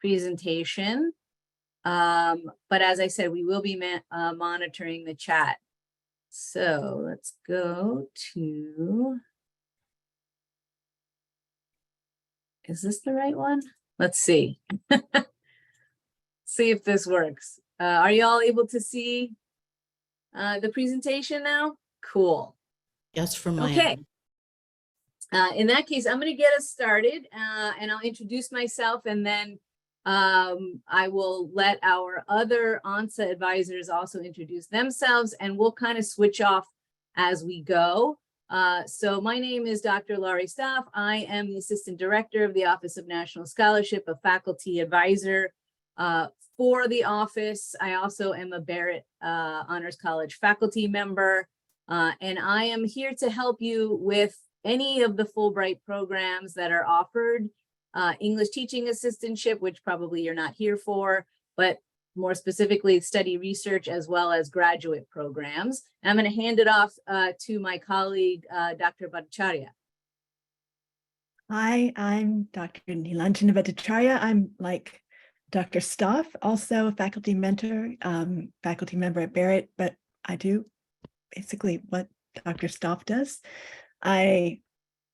presentation. But as I said, we will be monitoring the chat. So let's go to, is this the right one? Let's see. See if this works. Are you all able to see the presentation now? Cool. Yes, from my Okay. end. In that case, I'm going to get us started and I'll introduce myself, and then I will let our other ONSA advisors also introduce themselves, and we'll kind of switch off as we go. So my name is Dr. Laurie Staff. I am the Assistant Director of the Office of National Scholarship, a faculty advisor for the office. I also am a Barrett Honors College faculty member, and I am here to help you with any of the Fulbright programs that are offered. English teaching assistantship, which probably you're not here for, but more specifically study research as well as graduate programs. And I'm going to hand it off to my colleague, Dr. Bhattacharya. Hi, I'm Dr. Nilanjana Bhattacharya. I'm like Dr. Staff, also a faculty mentor, faculty member at Barrett, but I do basically what Dr. Staff does. I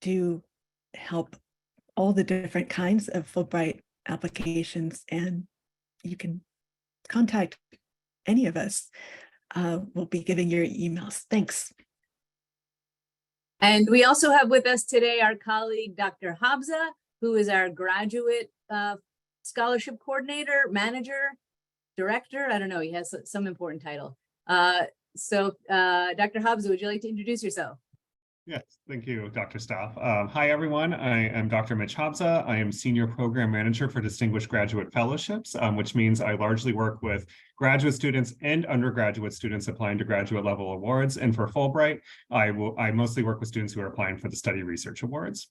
do help all the different kinds of Fulbright applications, and you can contact any of us. We'll be giving your emails. Thanks. And we also have with us today our colleague, Dr. Habza, who is our graduate scholarship coordinator, manager, director. I don't know, he has some important title. So Dr. Habza, would you like to introduce yourself? Yes, thank you, Dr. Staff. Hi, everyone. I am Dr. Mitch Habza. I am Senior Program Manager for Distinguished Graduate Fellowships, which means I largely work with graduate students and undergraduate students applying to graduate level awards. And for Fulbright, I mostly work with students who are applying for the Study Research Awards.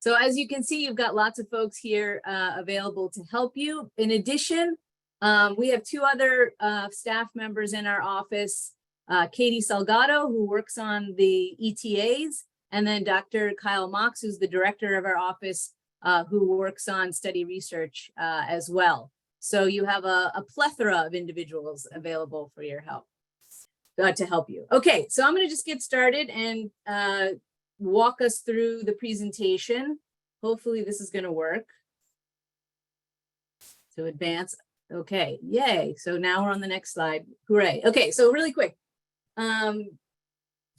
So as you can see, you've got lots of folks here available to help you. In addition, we have two other staff members in our office. Katie Salgado, who works on the ETAs, and then Dr. Kyle Mox, who's the director of our office, who works on study research as well. So you have a plethora of individuals available for your help, to help you. Okay, so I'm going to just get started and walk us through the presentation. Hopefully this is going to work. To advance. Okay, yay. So now we're on the next slide. Hooray. Okay, so really quick.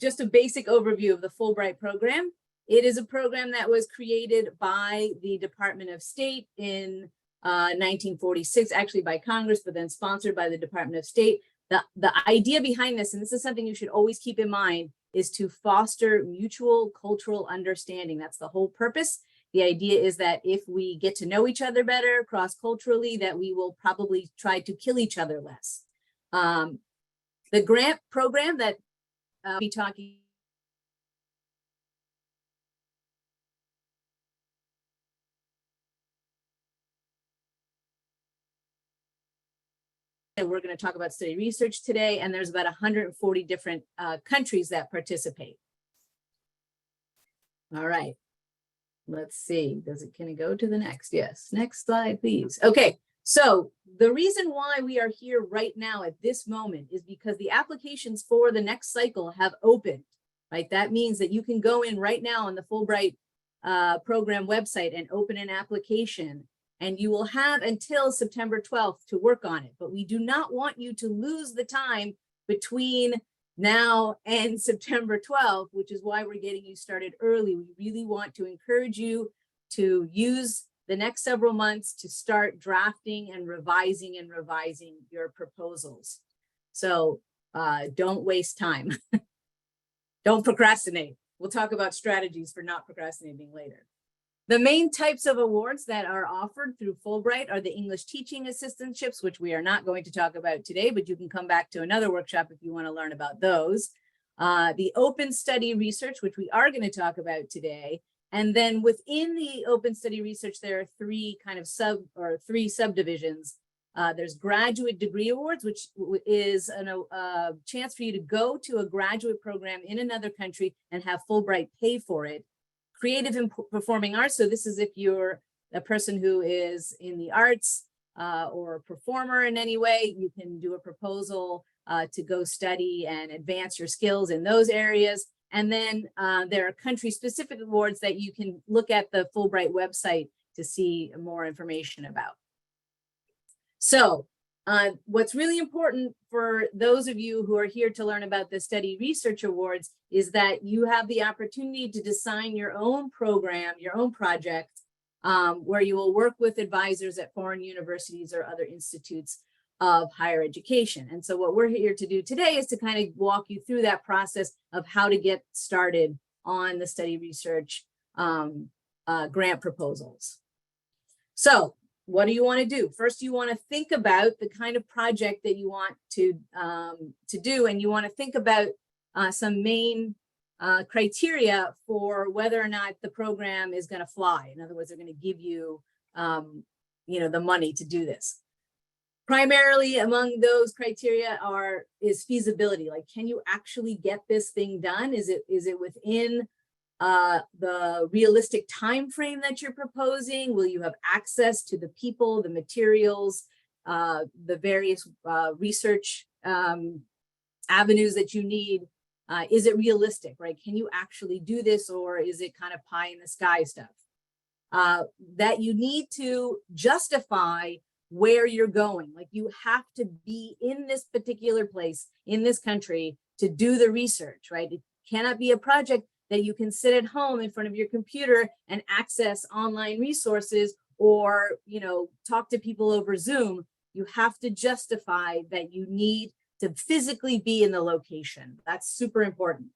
Just a basic overview of the Fulbright program. It is a program that was created by the Department of State in 1946, actually by Congress, but then sponsored by the Department of State. The idea behind this, and this is something you should always keep in mind, is to foster mutual cultural understanding. That's the whole purpose. The idea is that if we get to know each other better cross-culturally, that we will probably try to kill each other less. The grant program that we'll be talking we're going to talk about study research today, and there's about 140 different countries that participate. All right, let's see. Can it go to the next? Yes, next slide, please. Okay. So the reason why we are here right now at this moment is because the applications for the next cycle have opened, right? That means that you can go in right now on the Fulbright program website and open an application, and you will have until September 12th to work on it. But we do not want you to lose the time between now and September 12th, which is why we're getting you started early. We really want to encourage you to use the next several months to start drafting and revising your proposals. So don't waste time. Don't procrastinate. We'll talk about strategies for not procrastinating later. The main types of awards that are offered through Fulbright are the English teaching assistantships, which we are not going to talk about today, but you can come back to another workshop if you want to learn about those. The open study research, which we are going to talk about today. And then within the open study research, there are three subdivisions. There's graduate degree awards, which is a chance for you to go to a graduate program in another country and have Fulbright pay for it. Creative and performing arts. So this is if you're a person who is in the arts or a performer in any way, you can do a proposal to go study and advance your skills in those areas. And then there are country-specific awards that you can look at the Fulbright website to see more information about. So what's really important for those of you who are here to learn about the Study Research Awards is that you have the opportunity to design your own program, your own project, where you will work with advisors at foreign universities or other institutes of higher education. And so what we're here to do today is to kind of walk you through that process of how to get started on the Study Research grant proposals. So what do you want to do? First, you want to think about the kind of project that you want to do, and you want to think about some main criteria for whether or not the program is going to fly. In other words, they're going to give you, the money to do this. Primarily among those criteria is feasibility. Like, can you actually get this thing done? Is it within the realistic time frame that you're proposing? Will you have access to the people, the materials, the various research avenues that you need? Is it realistic, right? Can you actually do this, or is it kind of pie in the sky stuff? That you need to justify where you're going. Like, you have to be in this particular place, in this country, to do the research, right? It cannot be a project that you can sit at home in front of your computer and access online resources or, talk to people over Zoom. You have to justify that you need to physically be in the location. That's super important.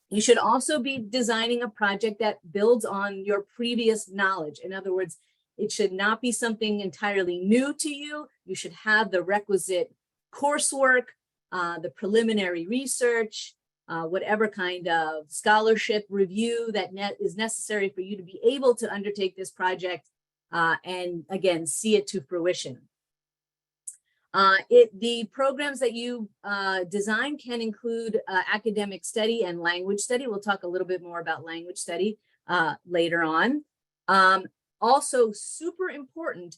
You should also be designing a project that builds on your previous knowledge. In other words, it should not be something entirely new to you. You should have the requisite coursework, the preliminary research, whatever kind of scholarship review that is necessary for you to be able to undertake this project and, again, see it to fruition. The programs that you design can include academic study and language study. We'll talk a little bit more about language study later on. Also, super important,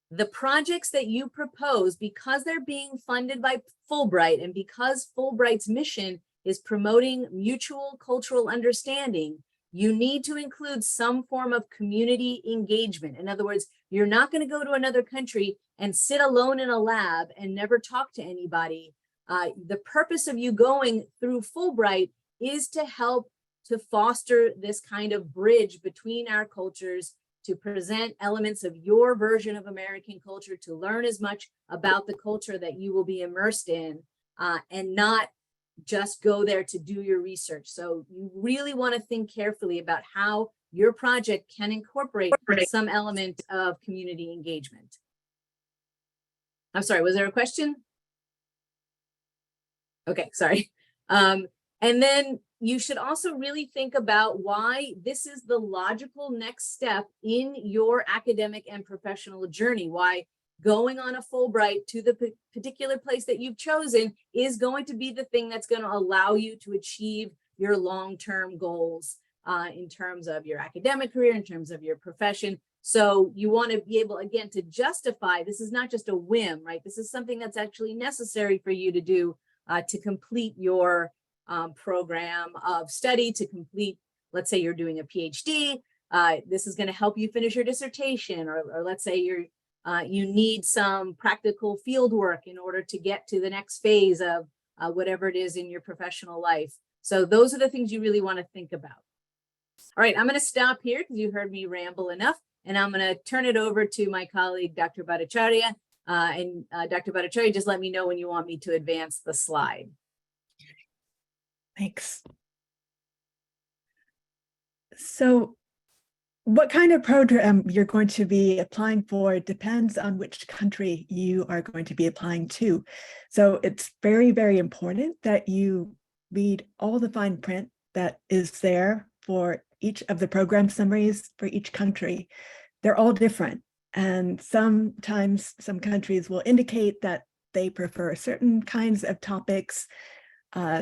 the projects that you propose, because they're being funded by Fulbright and because Fulbright's mission is promoting mutual cultural understanding, you need to include some form of community engagement. In other words, you're not going to go to another country and sit alone in a lab and never talk to anybody. The purpose of you going through Fulbright is to help to foster this kind of bridge between our cultures, to present elements of your version of American culture, to learn as much about the culture that you will be immersed in, and not just go there to do your research. So you really want to think carefully about how your project can incorporate some element of community engagement. I'm sorry, was there a question? Okay, sorry. And then you should also really think about why this is the logical next step in your academic and professional journey, why going on a Fulbright to the particular place that you've chosen is going to be the thing that's going to allow you to achieve your long-term goals in terms of your academic career, in terms of your profession. So you want to be able, again, to justify this is not just a whim, right? This is something that's actually necessary for you to do to complete your program of study, to complete, let's say you're doing a PhD. This is going to help you finish your dissertation, or let's say you need some practical field work in order to get to the next phase of whatever it is in your professional life. So those are the things you really want to think about. All right, I'm going to stop here because you heard me ramble enough, and I'm going to turn it over to my colleague, Dr. Bhattacharya. Dr. Bhattacharya, just let me know when you want me to advance the slide. Thanks. So what kind of program you're going to be applying for depends on which country you are going to be applying to. So it's very, very important that you read all the fine print that is there for each of the program summaries for each country. They're all different. And sometimes some countries will indicate that they prefer certain kinds of topics.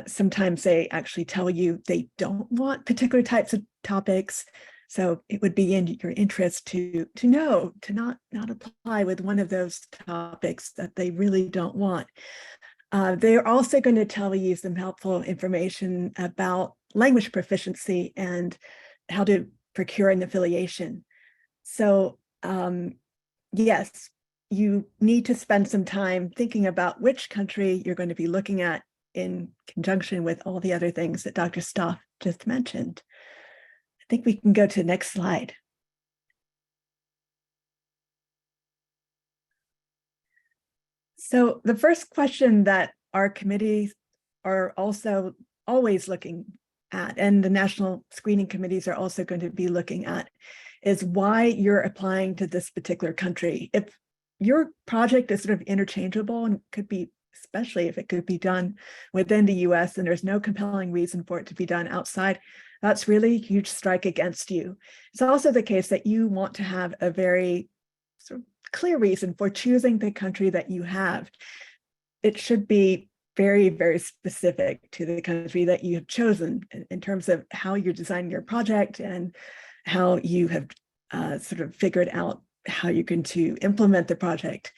Sometimes they actually tell you they don't want particular types of topics. So it would be in your interest to know, to not apply with one of those topics that they really don't want. They're also going to tell you some helpful information about language proficiency and how to procure an affiliation. So yes, you need to spend some time thinking about which country you're going to be looking at in conjunction with all the other things that Dr. Stoff just mentioned. I think we can go to the next slide. So the first question that our committees are also always looking at, and the national screening committees are also going to be looking at, is why you're applying to this particular country. If your project is sort of interchangeable and could be, especially if it could be done within the US and there's no compelling reason for it to be done outside, that's really a huge strike against you. It's also the case that you want to have a very sort of clear reason for choosing the country that you have. It should be very, very specific to the country that you have chosen in terms of how you're designing your project and how you have sort of figured out how you're going to implement the project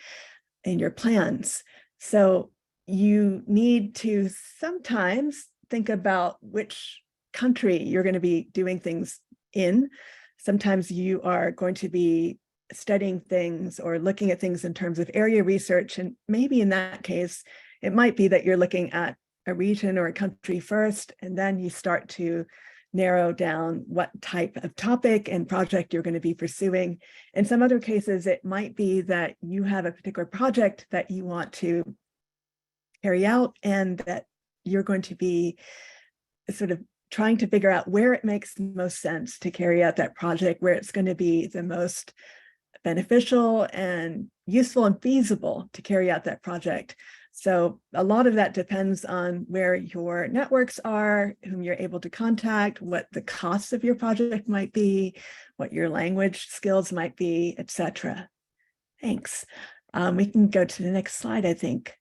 in your plans. So you need to sometimes think about which country you're going to be doing things in. Sometimes you are going to be studying things or looking at things in terms of area research. And maybe in that case, it might be that you're looking at a region or a country first, and then you start to narrow down what type of topic and project you're going to be pursuing. In some other cases, it might be that you have a particular project that you want to carry out and that you're going to be sort of trying to figure out where it makes the most sense to carry out that project, where it's going to be the most beneficial and useful and feasible to carry out that project. So a lot of that depends on where your networks are, whom you're able to contact, what the costs of your project might be, what your language skills might be, etc. Thanks. We can go to the next slide, I think.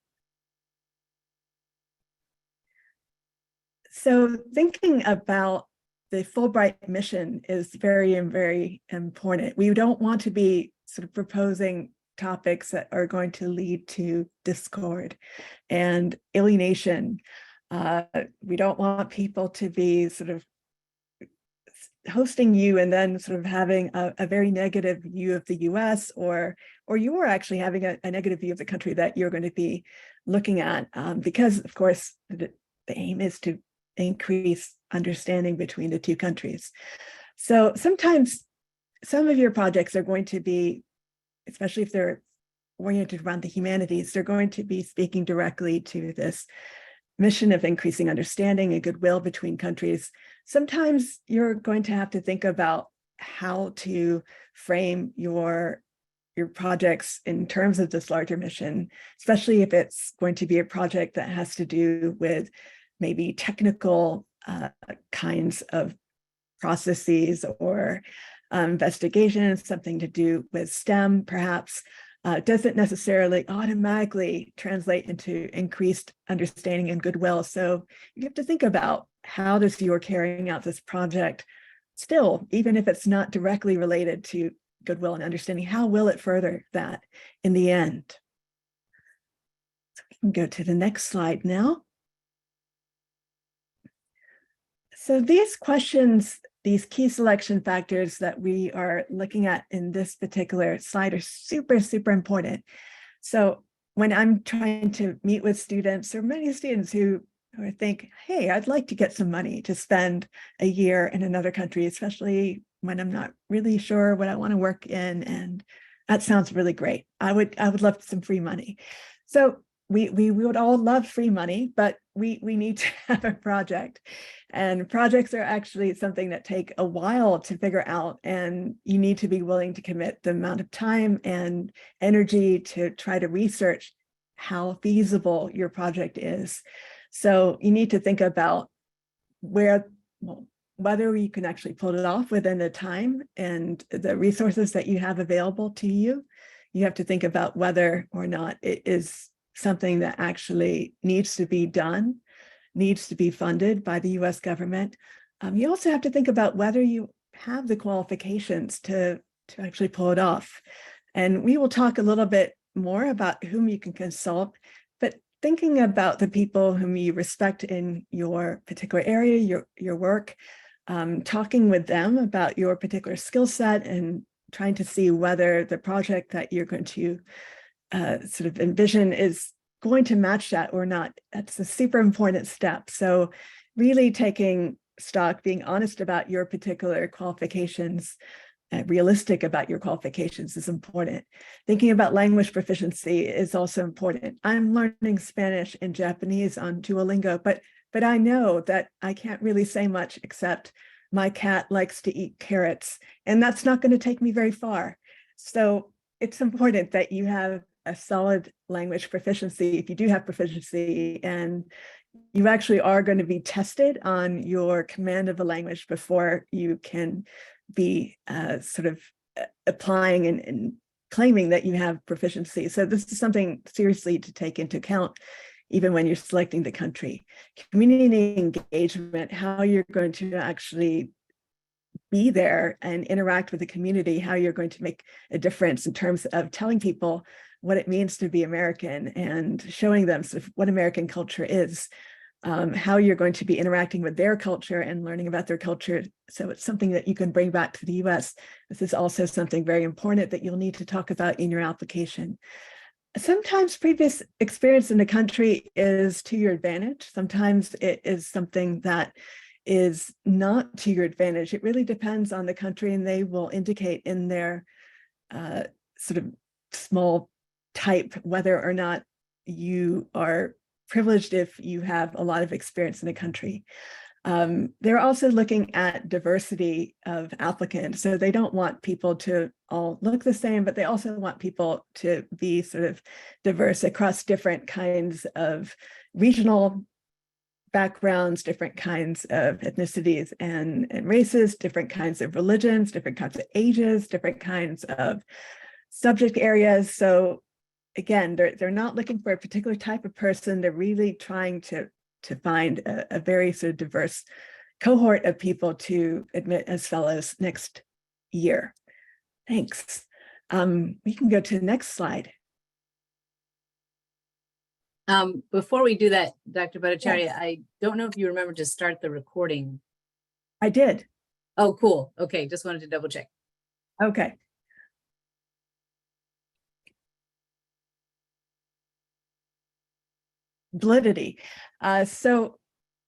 So thinking about the Fulbright mission is very, very important. We don't want to be sort of proposing topics that are going to lead to discord and alienation. We don't want people to be sort of hosting you and then sort of having a very negative view of the US, or you are actually having a negative view of the country that you're going to be looking at, because of course the aim is to increase understanding between the two countries. So sometimes some of your projects are going to be, especially if they're oriented around the humanities, they're going to be speaking directly to this mission of increasing understanding and goodwill between countries. Sometimes you're going to have to think about how to frame your projects in terms of this larger mission, especially if it's going to be a project that has to do with maybe technical kinds of processes or investigations, something to do with STEM, perhaps, doesn't necessarily automatically translate into increased understanding and goodwill. So you have to think about, how does your carrying out this project still, even if it's not directly related to goodwill and understanding, how will it further that in the end? So we can go to the next slide now. So these questions, these key selection factors that we are looking at in this particular slide are super, super important. So when I'm trying to meet with students, or many students who think, hey, I'd like to get some money to spend a year in another country, especially when I'm not really sure what I want to work in, and that sounds really great. I would love some free money. So we would all love free money, but we need to have a project. And projects are actually something that take a while to figure out, and you need to be willing to commit the amount of time and energy to try to research how feasible your project is. So you need to think about whether you can actually pull it off within the time and the resources that you have available to you. You have to think about whether or not it is something that actually needs to be done, needs to be funded by the US government. You also have to think about whether you have the qualifications to actually pull it off. And we will talk a little bit more about whom you can consult, but thinking about the people whom you respect in your particular area, your work, talking with them about your particular skill set and trying to see whether the project that you're going to sort of envision is going to match that or not. That's a super important step. So really taking stock, being honest about your particular qualifications, realistic about your qualifications is important. Thinking about language proficiency is also important. I'm learning Spanish and Japanese on Duolingo, but I know that I can't really say much except my cat likes to eat carrots, and that's not going to take me very far. So it's important that you have a solid language proficiency, if you do have proficiency, and you actually are going to be tested on your command of a language before you can be sort of applying and claiming that you have proficiency. So this is something seriously to take into account, even when you're selecting the country. Community engagement, how you're going to actually be there and interact with the community, how you're going to make a difference in terms of telling people what it means to be American and showing them sort of what American culture is, how you're going to be interacting with their culture and learning about their culture. So it's something that you can bring back to the US. This is also something very important that you'll need to talk about in your application. Sometimes previous experience in the country is to your advantage. Sometimes it is something that is not to your advantage. It really depends on the country, and they will indicate in their sort of small type whether or not you are privileged if you have a lot of experience in the country. They're also looking at diversity of applicants. So they don't want people to all look the same, but they also want people to be sort of diverse across different kinds of regional backgrounds, different kinds of ethnicities and races, different kinds of religions, different kinds of ages, different kinds of subject areas. So again, they're not looking for a particular type of person. They're really trying to find a very sort of diverse cohort of people to admit as fellows next year. Thanks. We can go to the next slide. Before we do that, Dr. Bhattacharya, Yes. I don't know if you remember to start the recording. I did. Oh, cool. Okay, just wanted to double check. Okay. Validity. So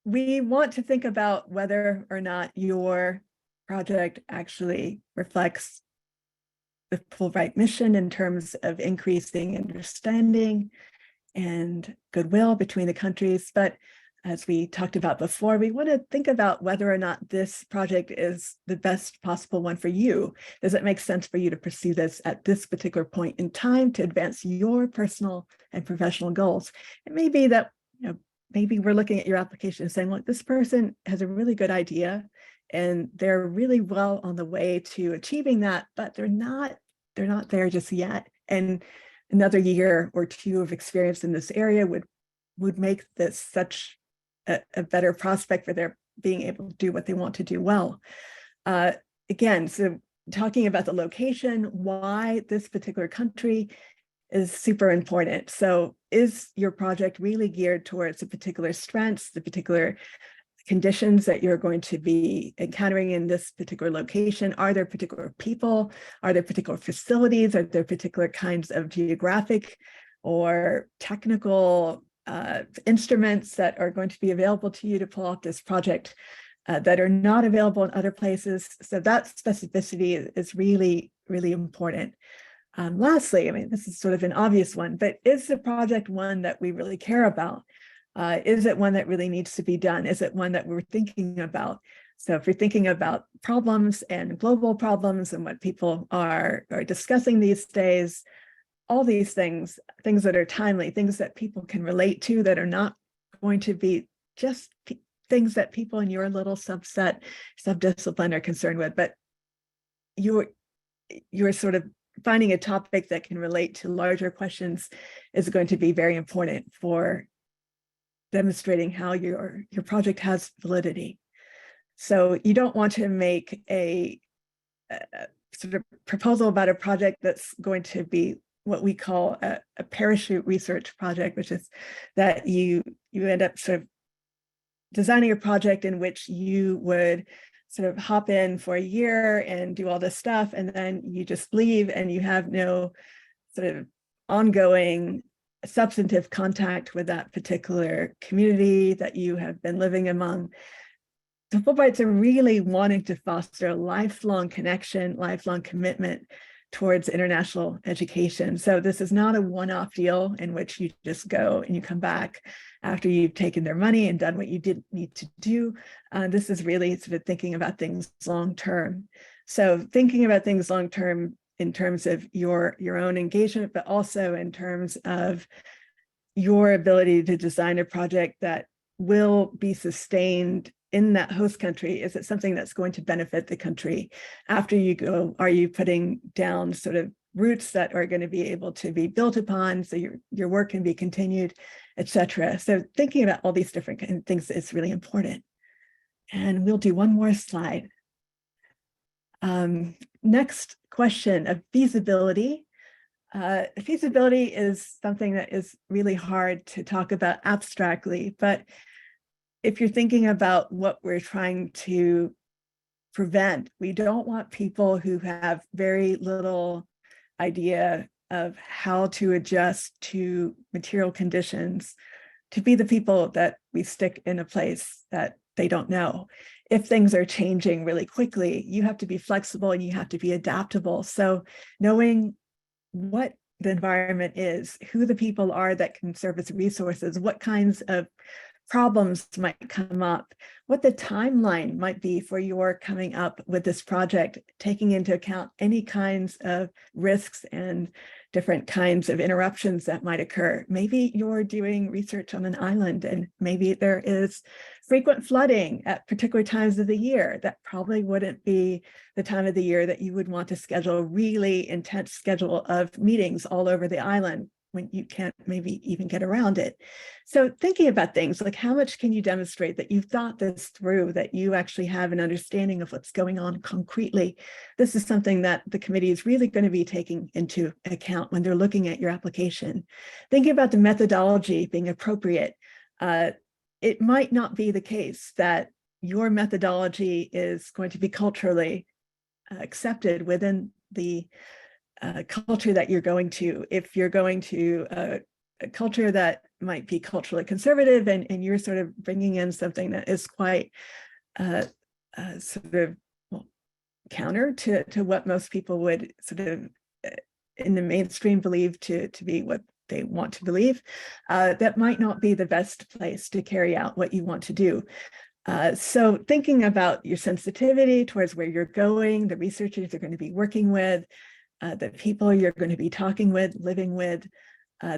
we want to think about whether or not your project actually reflects the Fulbright mission in terms of increasing understanding and goodwill between the countries. But as we talked about before, we want to think about whether or not this project is the best possible one for you. Does it make sense for you to pursue this at this particular point in time to advance your personal and professional goals? It may be that, you know, maybe we're looking at your application and saying, look, this person has a really good idea and they're really well on the way to achieving that, but they're not there just yet. And another year or two of experience in this area would make this such a better prospect for their being able to do what they want to do well. Again, so talking about the location, why this particular country is super important. So is your project really geared towards the particular strengths, the particular conditions that you're going to be encountering in this particular location? Are there particular people? Are there particular facilities? Are there particular kinds of geographic or technical instruments that are going to be available to you to pull off this project that are not available in other places? So that specificity is really, really important. Lastly, I mean, this is sort of an obvious one, but is the project one that we really care about? Is it one that really needs to be done? Is it one that we're thinking about? So if you're thinking about problems and global problems and what people are discussing these days, all these things that are timely, things that people can relate to, that are not going to be just things that people in your little subdiscipline are concerned with, but you're sort of finding a topic that can relate to larger questions is going to be very important for demonstrating how your project has validity. So you don't want to make a sort of proposal about a project that's going to be what we call a parachute research project, which is that you end up sort of designing a project in which you would sort of hop in for a year and do all this stuff, and then you just leave and you have no sort of ongoing substantive contact with that particular community that you have been living among. The Fulbrights are really wanting to foster a lifelong connection, lifelong commitment towards international education. So this is not a one-off deal in which you just go and you come back after you've taken their money and done what you did need to do. This is really sort of thinking about things long-term. So thinking about things long-term in terms of your own engagement, but also in terms of your ability to design a project that will be sustained in that host country. Is it something that's going to benefit the country after you go? Are you putting down sort of roots that are going to be able to be built upon so your work can be continued, etc.? So thinking about all these different things is really important. And we'll do one more slide. Next question of feasibility. Feasibility is something that is really hard to talk about abstractly, but if you're thinking about what we're trying to prevent, we don't want people who have very little idea of how to adjust to material conditions to be the people that we stick in a place that they don't know. If things are changing really quickly, you have to be flexible and you have to be adaptable. So knowing what the environment is, who the people are that can serve as resources, what kinds of problems might come up, what the timeline might be for your coming up with this project, taking into account any kinds of risks and different kinds of interruptions that might occur. Maybe you're doing research on an island and maybe there is frequent flooding at particular times of the year. That probably wouldn't be the time of the year that you would want to schedule a really intense schedule of meetings all over the island when you can't maybe even get around it. So thinking about things like how much can you demonstrate that you've thought this through, that you actually have an understanding of what's going on concretely. This is something that the committee is really going to be taking into account when they're looking at your application. Thinking about the methodology being appropriate. It might not be the case that your methodology is going to be culturally accepted within the culture that you're going to. If you're going to a culture that might be culturally conservative and you're sort of bringing in something that is quite sort of counter to what most people would sort of in the mainstream believe to be what they want to believe, that might not be the best place to carry out what you want to do. So thinking about your sensitivity towards where you're going, the researchers you're going to be working with, the people you're going to be talking with, living with,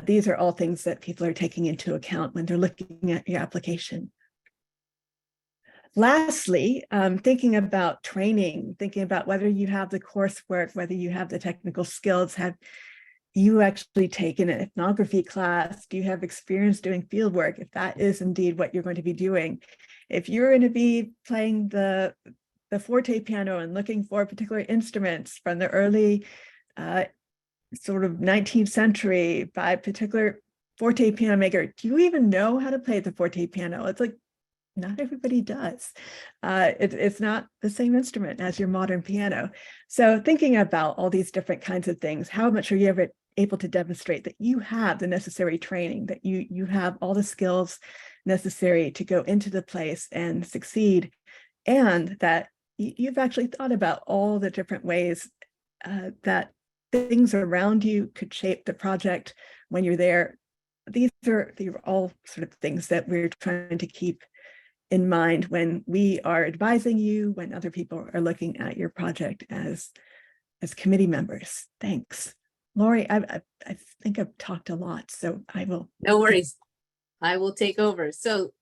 these are all things that people are taking into account when they're looking at your application. Lastly, thinking about training, thinking about whether you have the coursework, whether you have the technical skills, have you actually taken an ethnography class? Do you have experience doing field work? If that is indeed what you're going to be doing. If you're going to be playing the forte piano and looking for particular instruments from the early sort of 19th century by a particular forte piano maker, do you even know how to play the forte piano? It's like, not everybody does. It's not the same instrument as your modern piano. So thinking about all these different kinds of things, how much are you ever able to demonstrate that you have the necessary training, that you have all the skills necessary to go into the place and succeed, and that you've actually thought about all the different ways that things around you could shape the project when you're there. These are all sort of things that we're trying to keep in mind when we are advising you, when other people are looking at your project as committee members. Thanks. Lori, I think I've talked a lot, so I will. No worries. I will take over. So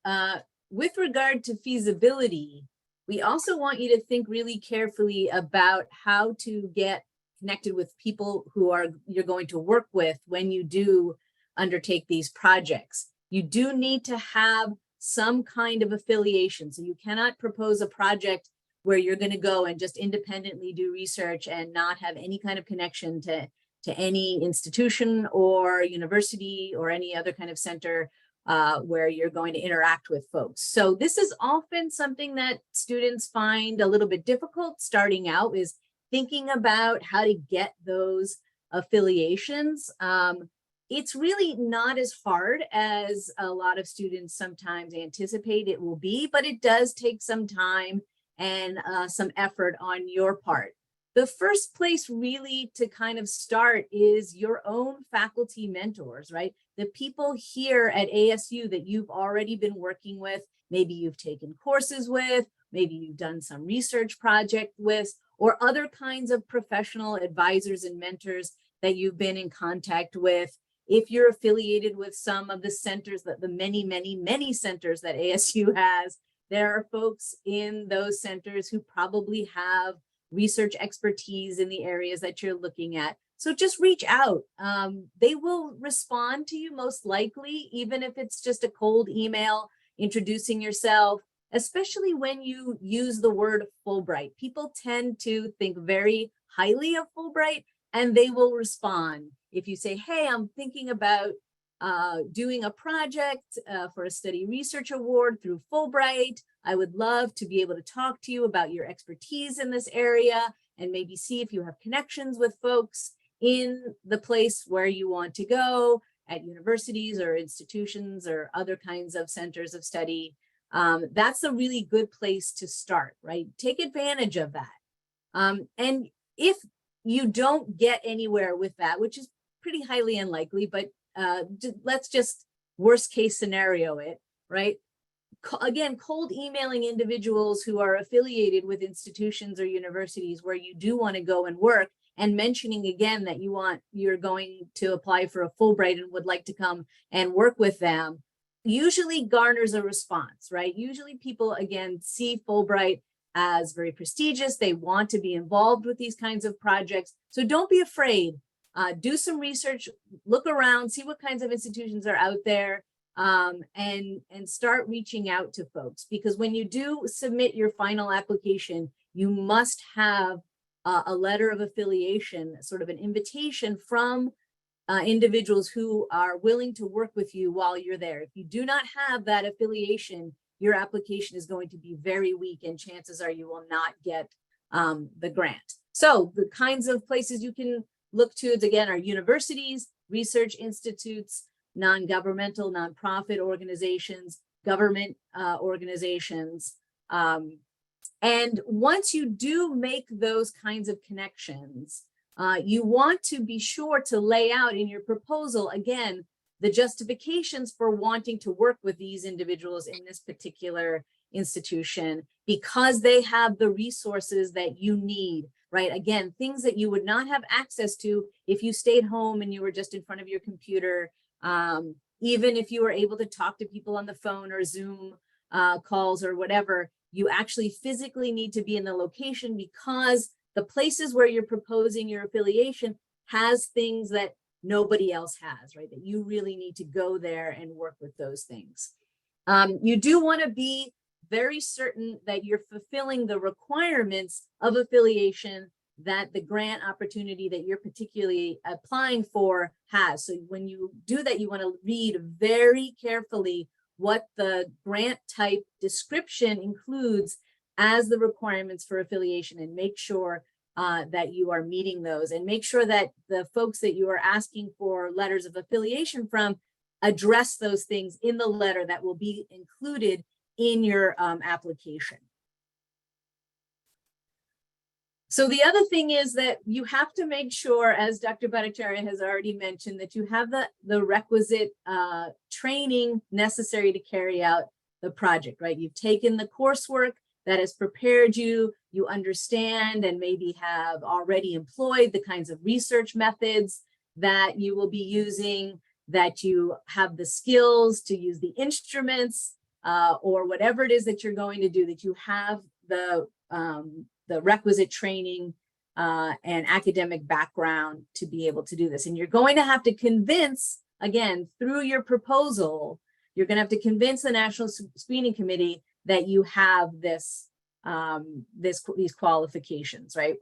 with regard to feasibility, we also want you to think really carefully about how to get connected with people who you're going to work with when you do undertake these projects. You do need to have some kind of affiliation. So you cannot propose a project where you're going to go and just independently do research and not have any kind of connection to any institution or university or any other kind of center where you're going to interact with folks. So this is often something that students find a little bit difficult starting out, is thinking about how to get those affiliations. It's really not as hard as a lot of students sometimes anticipate it will be, but it does take some time and some effort on your part. The first place really to kind of start is your own faculty mentors, right? The people here at ASU that you've already been working with, maybe you've taken courses with, maybe you've done some research project with, or other kinds of professional advisors and mentors that you've been in contact with. If you're affiliated with some of the centers, that the many centers that ASU has, there are folks in those centers who probably have research expertise in the areas that you're looking at. So just reach out. They will respond to you most likely, even if it's just a cold email introducing yourself, especially when you use the word Fulbright. People tend to think very highly of Fulbright, and they will respond. If you say, hey, I'm thinking about doing a project for a study research award through Fulbright, I would love to be able to talk to you about your expertise in this area and maybe see if you have connections with folks in the place where you want to go at universities or institutions or other kinds of centers of study. That's a really good place to start, right? Take advantage of that. And if you don't get anywhere with that, which is pretty highly unlikely, but let's just worst case scenario it, right? Again, cold emailing individuals who are affiliated with institutions or universities where you do want to go and work, and mentioning again that you're going to apply for a Fulbright and would like to come and work with them, usually garners a response, right? Usually people, again, see Fulbright as very prestigious. They want to be involved with these kinds of projects. So don't be afraid. Do some research, look around, see what kinds of institutions are out there, and start reaching out to folks. Because when you do submit your final application, you must have a letter of affiliation, sort of an invitation from individuals who are willing to work with you while you're there. If you do not have that affiliation, your application is going to be very weak, and chances are you will not get the grant. So the kinds of places you can look to, again, are universities, research institutes, non-governmental, nonprofit organizations, government organizations. And once you do make those kinds of connections, you want to be sure to lay out in your proposal, again, the justifications for wanting to work with these individuals in this particular institution, because they have the resources that you need, right? Again, things that you would not have access to if you stayed home and you were just in front of your computer. Even if you were able to talk to people on the phone or Zoom calls or whatever, you actually physically need to be in the location, because the places where you're proposing your affiliation has things that nobody else has, right? That you really need to go there and work with those things. You do want to be very certain that you're fulfilling the requirements of affiliation that the grant opportunity that you're particularly applying for has. So when you do that, you want to read very carefully what the grant type description includes as the requirements for affiliation, and make sure that you are meeting those, and make sure that the folks that you are asking for letters of affiliation from address those things in the letter that will be included in your application. So the other thing is that you have to make sure, as Dr. Bhattacharya has already mentioned, that you have the requisite training necessary to carry out the project, right? You've taken the coursework that has prepared you, you understand and maybe have already employed the kinds of research methods that you will be using, that you have the skills to use the instruments or whatever it is that you're going to do, that you have the requisite training and academic background to be able to do this. And you're going to have to convince, again, through your proposal, you're going to have to convince the National Screening Committee that you have this, these qualifications, right?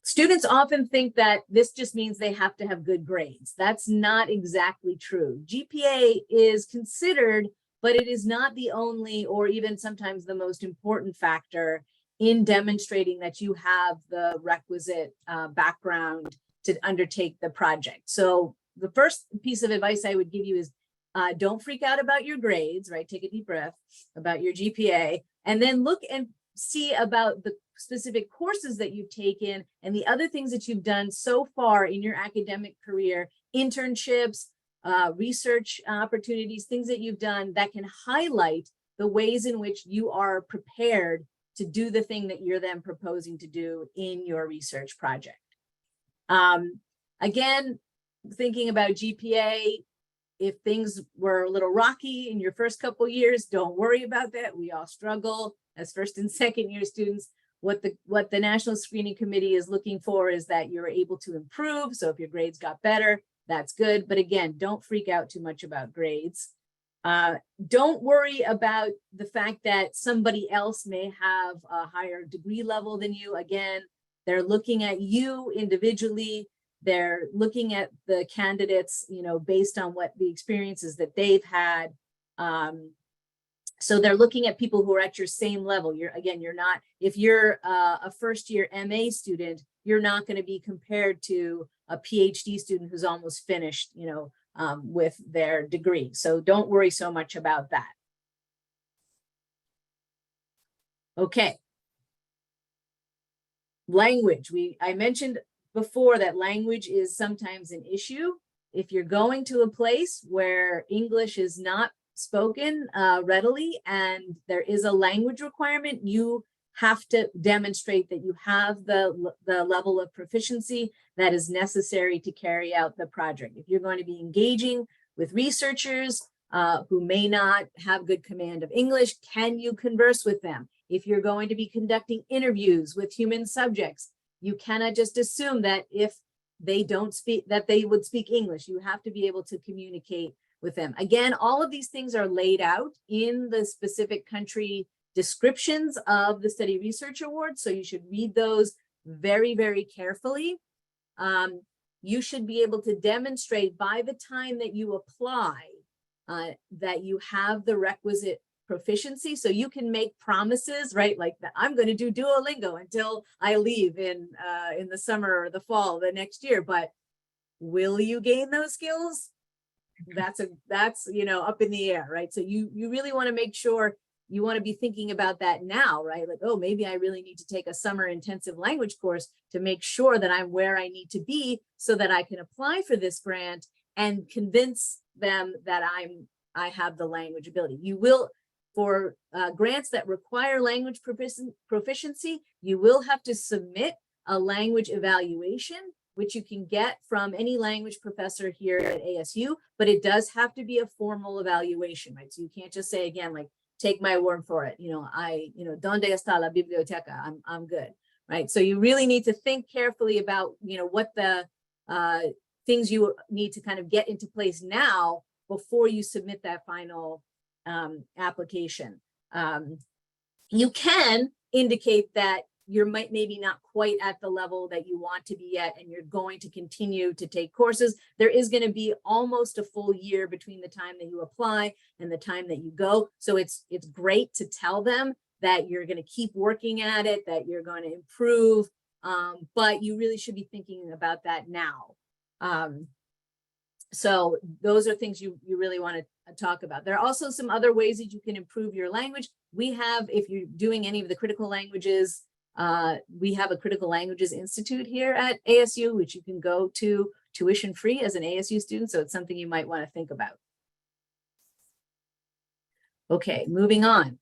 Students often think that this just means they have to have good grades. That's not exactly true. GPA is considered, but it is not the only or even sometimes the most important factor in demonstrating that you have the requisite background to undertake the project. So the first piece of advice I would give you is don't freak out about your grades, right? Take a deep breath about your GPA, and then look and see about the specific courses that you've taken and the other things that you've done so far in your academic career, internships, research opportunities, things that you've done that can highlight the ways in which you are prepared to do the thing that you're then proposing to do in your research project. Again, thinking about GPA, if things were a little rocky in your first couple years, don't worry about that. We all struggle as first and second year students. What the National Screening Committee is looking for is that you're able to improve. So if your grades got better, that's good. But again, don't freak out too much about grades. Don't worry about the fact that somebody else may have a higher degree level than you. Again, they're looking at you individually. They're looking at the candidates, you know, based on what the experiences that they've had. So they're looking at people who are at your same level. You're not, if you're a first year MA student, you're not going to be compared to a PhD student who's almost finished, you know, with their degree. So don't worry so much about that. Okay. Language. I mentioned before that language is sometimes an issue. If you're going to a place where English is not spoken readily and there is a language requirement, you have to demonstrate that you have the level of proficiency that is necessary to carry out the project. If you're going to be engaging with researchers who may not have good command of English, can you converse with them? If you're going to be conducting interviews with human subjects, you cannot just assume that if they don't speak, that they would speak English. You have to be able to communicate with them. Again, all of these things are laid out in the specific country descriptions of the Study Research Award. So you should read those very, very carefully. You should be able to demonstrate by the time that you apply that you have the requisite proficiency. So you can make promises, right? Like that I'm going to do Duolingo until I leave in the summer or the fall the next year. But will you gain those skills? That's you know, up in the air, right? So you really want to make sure you want to be thinking about that now, right? Like, oh, maybe I really need to take a summer intensive language course to make sure that I'm where I need to be so that I can apply for this grant and convince them that I have the language ability. You will, for grants that require language proficiency, you will have to submit a language evaluation, which you can get from any language professor here at ASU, but it does have to be a formal evaluation, right? So you can't just say, again, like, take my word for it. You know, donde está la biblioteca? I'm good, right? So you really need to think carefully about, you know, what the things you need to kind of get into place now before you submit that final application. You can indicate that you're maybe not quite at the level that you want to be at, and you're going to continue to take courses. There is going to be almost a full year between the time that you apply and the time that you go. So it's great to tell them that you're going to keep working at it, that you're going to improve, but you really should be thinking about that now. So those are things you really want to talk about. There are also some other ways that you can improve your language. We have, if you're doing any of the critical languages, we have a Critical Languages Institute here at ASU, which you can go to tuition free as an ASU student. So it's something you might want to think about. Okay, moving on.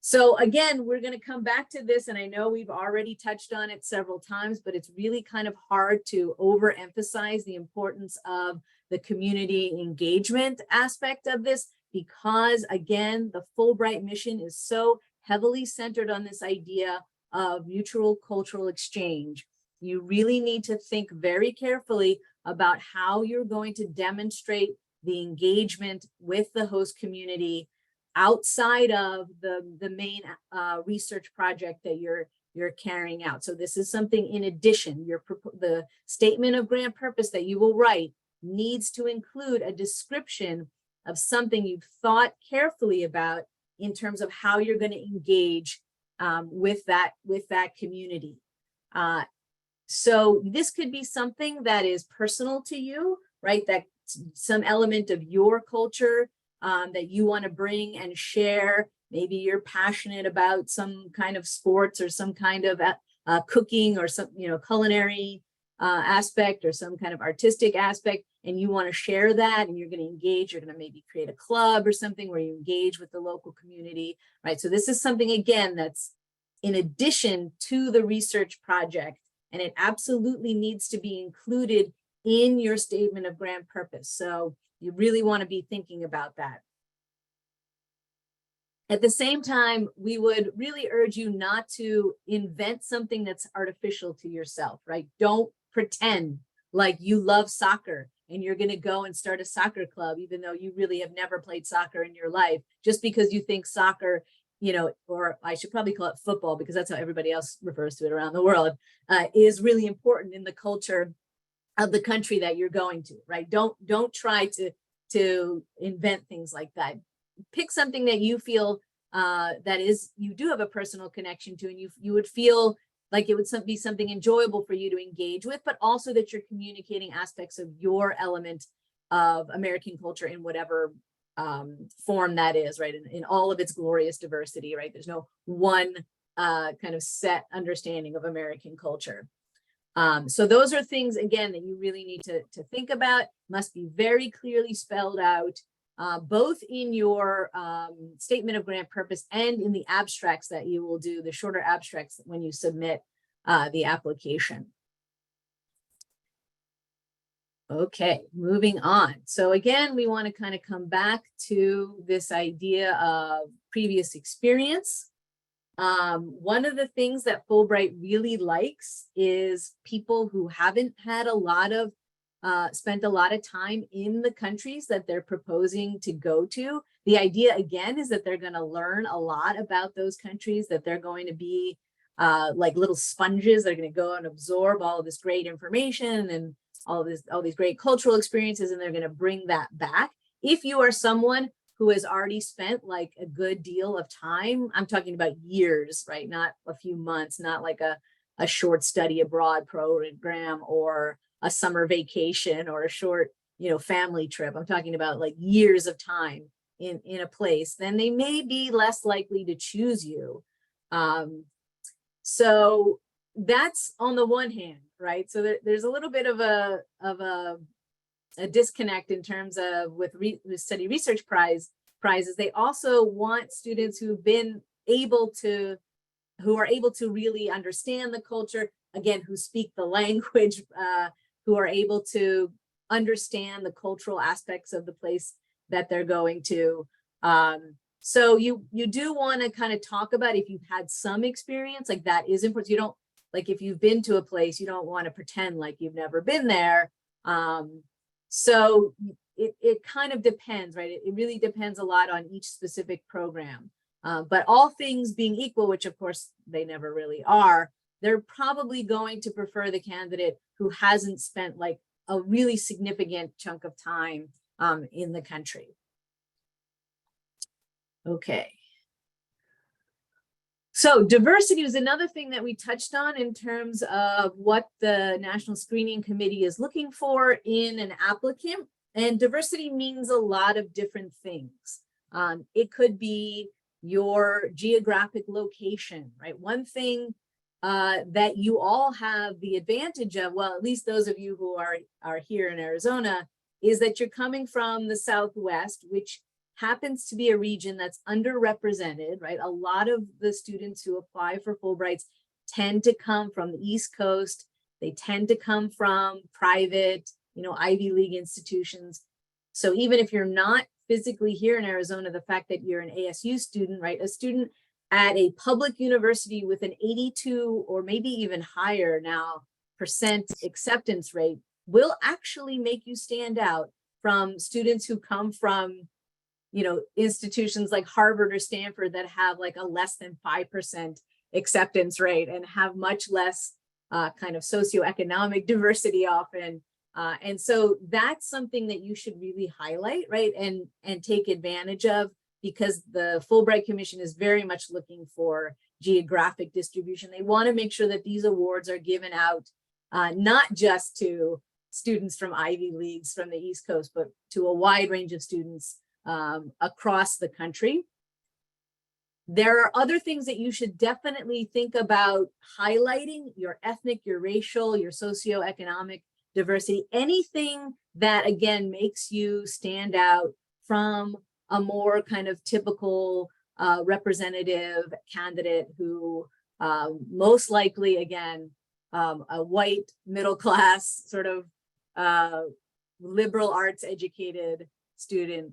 So again, we're going to come back to this, and I know we've already touched on it several times, but it's really kind of hard to overemphasize the importance of the community engagement aspect of this, because again, the Fulbright mission is so heavily centered on this idea of mutual cultural exchange. You really need to think very carefully about how you're going to demonstrate the engagement with the host community outside of the main research project that you're carrying out. So this is something in addition. The statement of grant purpose that you will write needs to include a description of something you've thought carefully about in terms of how you're going to engage with that community. So this could be something that is personal to you, right? That some element of your culture that you want to bring and share. Maybe you're passionate about some kind of sports or some kind of cooking or some, culinary aspect or some kind of artistic aspect, and you want to share that, and you're going to engage. You're going to maybe create a club or something where you engage with the local community, right? So this is something, again, that's in addition to the research project, and it absolutely needs to be included in your statement of grant purpose. So you really want to be thinking about that. At the same time, we would really urge you not to invent something that's artificial to yourself, right? Don't pretend like you love soccer and you're going to go and start a soccer club, even though you really have never played soccer in your life, just because you think soccer, or I should probably call it football because that's how everybody else refers to it around the world, is really important in the culture of the country that you're going to, right? Don't try to invent things like that. Pick something that you feel you do have a personal connection to, and you would feel like it would be something enjoyable for you to engage with, but also that you're communicating aspects of your element of American culture in whatever form that is, right? In all of its glorious diversity, right? There's no one kind of set understanding of American culture. So those are things, again, that you really need to think about, must be very clearly spelled out, both in your statement of grant purpose and in the abstracts that you will do, the shorter abstracts when you submit the application. Okay, moving on. So again, we want to kind of come back to this idea of previous experience. One of the things that Fulbright really likes is people who haven't had spent a lot of time in the countries that they're proposing to go to. The idea, again, is that they're going to learn a lot about those countries, that they're going to be like little sponges. They're going to go and absorb all of this great information and all these great cultural experiences, and they're going to bring that back. If you are someone who has already spent like a good deal of time, I'm talking about years, right? Not a few months, not like a short study abroad program or a summer vacation or a short, family trip. I'm talking about like years of time in a place, then they may be less likely to choose you. So that's on the one hand, right? So there's a little bit of a disconnect in terms of with study research prizes. They also want students who are able to really understand the culture, again, who speak the language, who are able to understand the cultural aspects of the place that they're going to. So you do want to kind of talk about, if you've had some experience, like that is important. You don't, like if you've been to a place, you don't want to pretend like you've never been there. So it kind of depends, right? It really depends a lot on each specific program. But all things being equal, which of course they never really are, they're probably going to prefer the candidate who hasn't spent like a really significant chunk of time in the country. Okay. So diversity is another thing that we touched on in terms of what the National Screening Committee is looking for in an applicant. And diversity means a lot of different things. It could be your geographic location, right? One thing that you all have the advantage of, well, at least those of you who are here in Arizona, is that you're coming from the Southwest, which happens to be a region that's underrepresented, right? A lot of the students who apply for Fulbrights tend to come from the East Coast. They tend to come from private, Ivy League institutions. So even if you're not physically here in Arizona, the fact that you're an ASU student, right? A student at a public university with an 82 or maybe even higher now % acceptance rate will actually make you stand out from students who come from, you know, institutions like Harvard or Stanford that have like a less than 5% acceptance rate and have much less kind of socioeconomic diversity often. And so that's something that you should really highlight, right? And take advantage of, because the Fulbright Commission is very much looking for geographic distribution. They want to make sure that these awards are given out not just to students from Ivy Leagues from the East Coast, but to a wide range of students across the country. There are other things that you should definitely think about highlighting: your ethnic, your racial, your socioeconomic diversity, anything that again makes you stand out from a more kind of typical representative candidate who most likely, again, a white middle class sort of liberal arts educated student.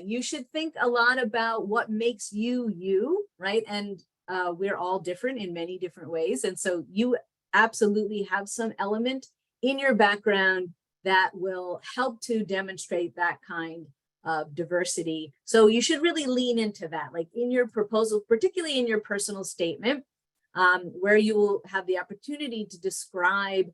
You should think a lot about what makes you you, right? And we're all different in many different ways. And so you absolutely have some element in your background that will help to demonstrate that kind of diversity. So you should really lean into that, like in your proposal, particularly in your personal statement, where you will have the opportunity to describe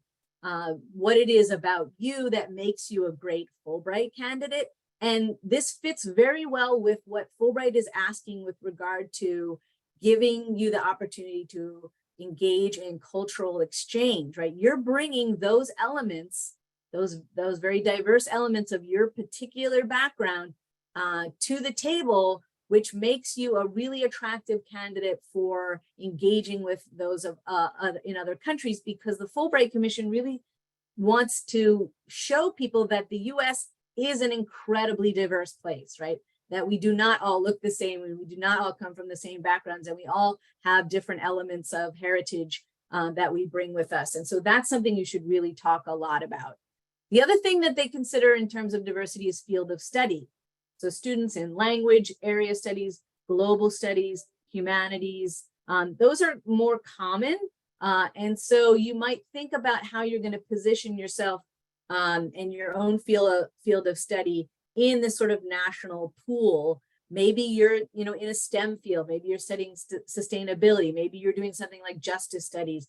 what it is about you that makes you a great Fulbright candidate. And this fits very well with what Fulbright is asking with regard to giving you the opportunity to engage in cultural exchange, right? You're bringing those elements, those very diverse elements of your particular background to the table, which makes you a really attractive candidate for engaging with those of in other countries, because the Fulbright Commission really wants to show people that the US is an incredibly diverse place, right? That we do not all look the same, and we do not all come from the same backgrounds, and we all have different elements of heritage that we bring with us. And so that's something you should really talk a lot about. The other thing that they consider in terms of diversity is field of study. So students in language, area studies, global studies, humanities, those are more common. And so you might think about how you're going to position yourself in your own field of study in this sort of national pool. Maybe you're, you know, in a STEM field, maybe you're studying sustainability, maybe you're doing something like justice studies.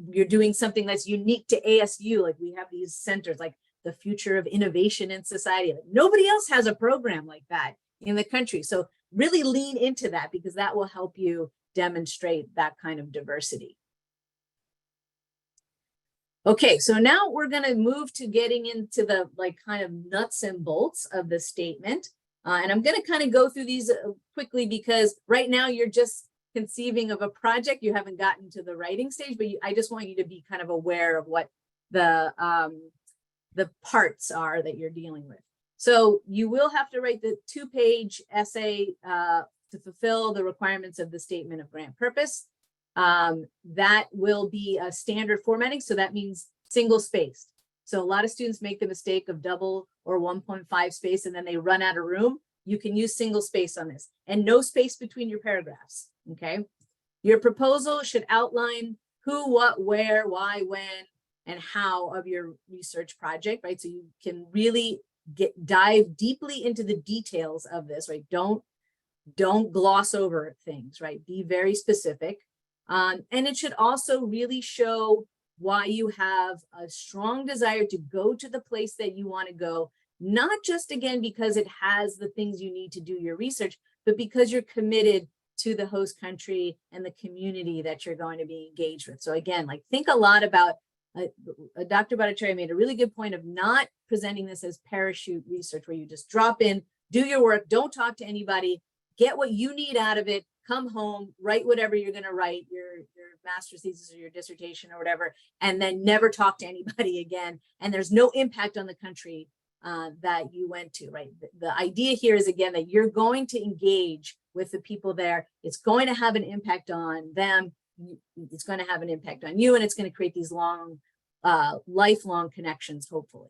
You're doing something that's unique to ASU, like we have these centers like the future of innovation in society. Like nobody else has a program like that in the country. So really lean into that, because that will help you demonstrate that kind of diversity. Okay, so now we're going to move to getting into the like kind of nuts and bolts of the statement. And I'm going to kind of go through these quickly, because right now you're just conceiving of a project. You haven't gotten to the writing stage, but I just want you to be kind of aware of what the parts are that you're dealing with. So you will have to write the 2-page essay to fulfill the requirements of the statement of grant purpose. That will be a standard formatting. So that means single spaced. So a lot of students make the mistake of double or 1.5 space, and then they run out of room. You can use single space on this, and no space between your paragraphs. Okay. Your proposal should outline who, what, where, why, when, and how of your research project, right? So you can really dive deeply into the details of this, right? Don't gloss over things, right? Be very specific. And it should also really show why you have a strong desire to go to the place that you want to go, not just again because it has the things you need to do your research, but because you're committed to the host country and the community that you're going to be engaged with. So again, like think a lot about, Dr. Bhattacharya made a really good point of not presenting this as parachute research where you just drop in, do your work, don't talk to anybody, get what you need out of it, come home, write whatever you're going to write, your master's thesis or your dissertation or whatever, and then never talk to anybody again. And there's no impact on the country that you went to, right? The idea here is, again, that you're going to engage with the people there. It's going to have an impact on them. It's going to have an impact on you, and it's going to create these long, lifelong connections, hopefully.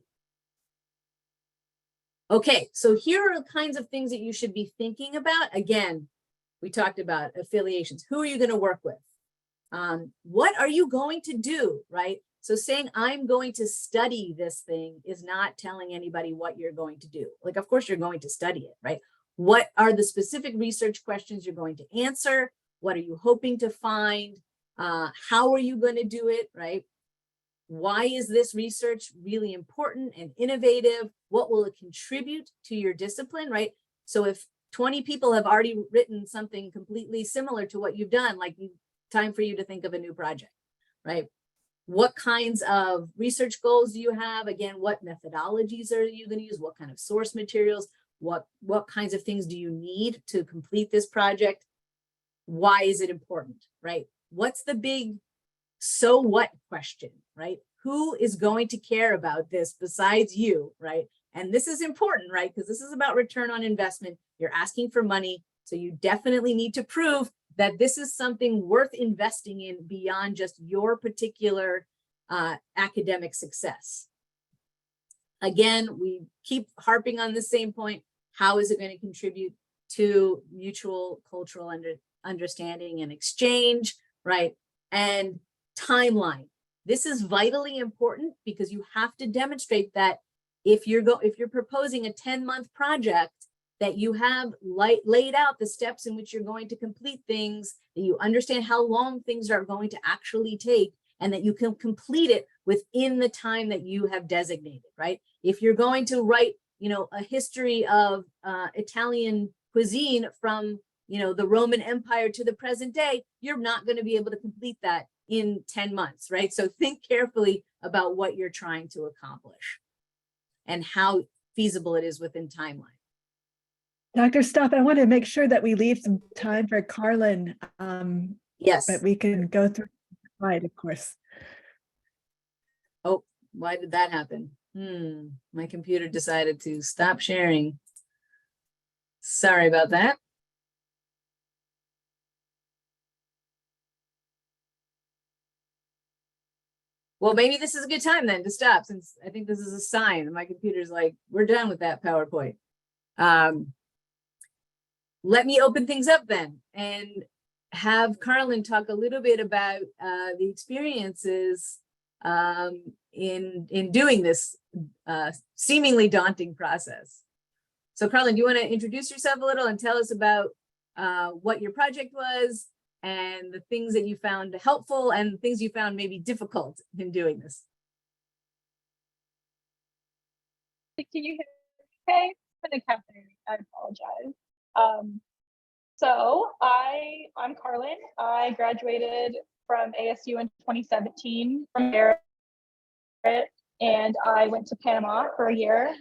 Okay, so here are the kinds of things that you should be thinking about. Again, we talked about affiliations. Who are you going to work with? What are you going to do, right? So saying I'm going to study this thing is not telling anybody what you're going to do. Like, of course, you're going to study it, right? What are the specific research questions you're going to answer? What are you hoping to find? How are you going to do it, right? Why is this research really important and innovative? What will it contribute to your discipline, right? So if 20 people have already written something completely similar to what you've done, like time for you to think of a new project, right? What kinds of research goals do you have? Again, what methodologies are you going to use? What kind of source materials? What kinds of things do you need to complete this project? Why is it important, right? What's the big so what question, right? Who is going to care about this besides you, right? And this is important, right? Because this is about return on investment. You're asking for money. So you definitely need to prove that this is something worth investing in beyond just your particular academic success. Again, we keep harping on the same point. How is it going to contribute to mutual cultural understanding and exchange, right? And timeline. This is vitally important because you have to demonstrate that if you're proposing a 10-month project, that you have laid out the steps in which you're going to complete things, that you understand how long things are going to actually take, and that you can complete it within the time that you have designated, right? If you're going to write, a history of Italian cuisine from, the Roman Empire to the present day, you're not going to be able to complete that in 10 months, right? So think carefully about what you're trying to accomplish and how feasible it is within timeline. Dr. Stoff, I want to make sure that we leave some time for Carlin. Yes. But we can go through the slide, of course. Oh, why did that happen? My computer decided to stop sharing. Sorry about that. Well, maybe this is a good time then to stop, since I think this is a sign that my computer's like, we're done with that PowerPoint. Let me open things up then and have Carlin talk a little bit about the experiences in doing this seemingly daunting process. So Carlin, do you want to introduce yourself a little and tell us about what your project was and the things that you found helpful and things you found maybe difficult in doing this? Can you hear me okay? For the cafe, I apologize. So I'm Carlin. I graduated from ASU in 2017 from Barrett, and I went to Panama for a year.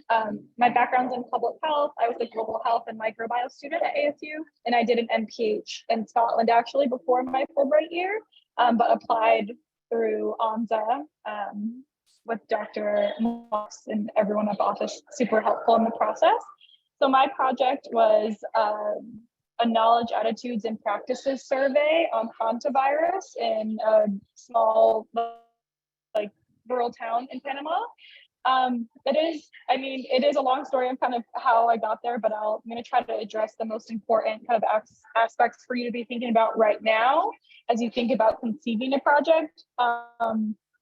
My background's in public health. I was a global health and microbiome student at ASU, and I did an MPH in Scotland actually before my Fulbright year, but applied through ONSA with Dr. Moss and everyone at the office, super helpful in the process. So my project was a knowledge, attitudes, and practices survey on hantavirus in a small, rural town in Panama. It is a long story of kind of how I got there, but I'm going to try to address the most important kind of aspects for you to be thinking about right now as you think about conceiving a project.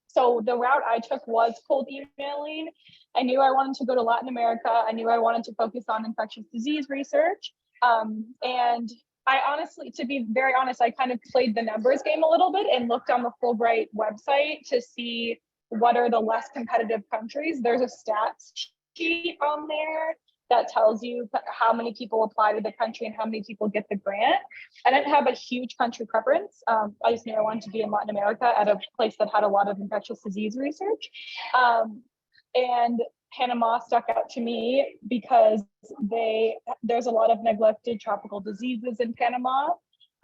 So the route I took was cold emailing. I knew I wanted to go to Latin America. I knew I wanted to focus on infectious disease research. And I honestly, to be very honest, I kind of played the numbers game a little bit and looked on the Fulbright website to see what are the less competitive countries. There's a stats sheet on there that tells you how many people apply to the country and how many people get the grant. I didn't have a huge country preference. I just knew I wanted to be in Latin America at a place that had a lot of infectious disease research. And Panama stuck out to me because there's a lot of neglected tropical diseases in Panama.